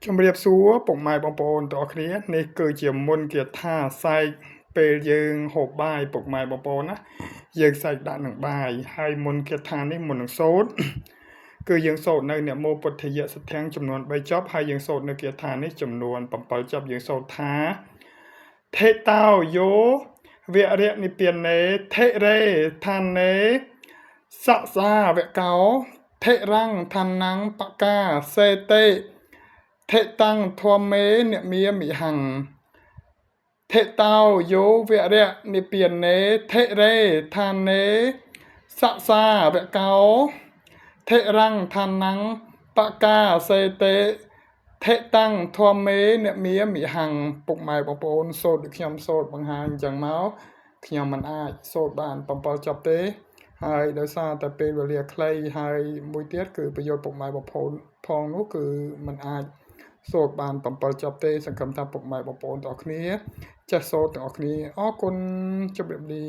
ជំរាបសួរពុកម៉ែបងប្អូនទាំងអស់គ្នានេះគឺជាមុនគាថាសាយពេលយើងហូបបាយពុកម៉ែបងប្អូនណាយើងសាយដាក់នឹងបាយហើយមុនគាថានេះមុននឹងសូត្រគឺយើងសូត្រនៅនមោពុទ្ធយៈសទ្ធាំងចំនួន3ចប់ហើយយើងសូត្រនៅគាថានេះចំនួន7ចប់យើងសូត្រថាថេតោយោវរៈនិព្វានេថេរេឋានេសសាវកោថេរੰឋានੰបកាសេតេថេតាំងធម្មមេនិមាមិហੰថេតោយោវរៈនិព្វានេថេរេឋានេសសាវកោថេរੰឋានੰបកាសេតេថេតាំងធម្មមេនិមាមិហੰពុកម៉ែបងប្អូនសូត្រដូចខ្ញុំសូត្របង្ហាញអញ្ចឹងមកខ្ញុំមិនអាចសូត្របាន7ចប់ទេហើយដោយសារតែពេលវេលាខ្លីហើយមួយទៀតគឺប្រយោជន៍ពុកម៉ែបងប្អូនផងនោះគឺមិនអាចសូត្របាន7ចប់ទេសង្ឃឹមថាពុកម៉ែបងប្អូនទាំងអស់គ្នាចេះសូត្រទាំងអស់គ្នាអរគុណជម្រាបលា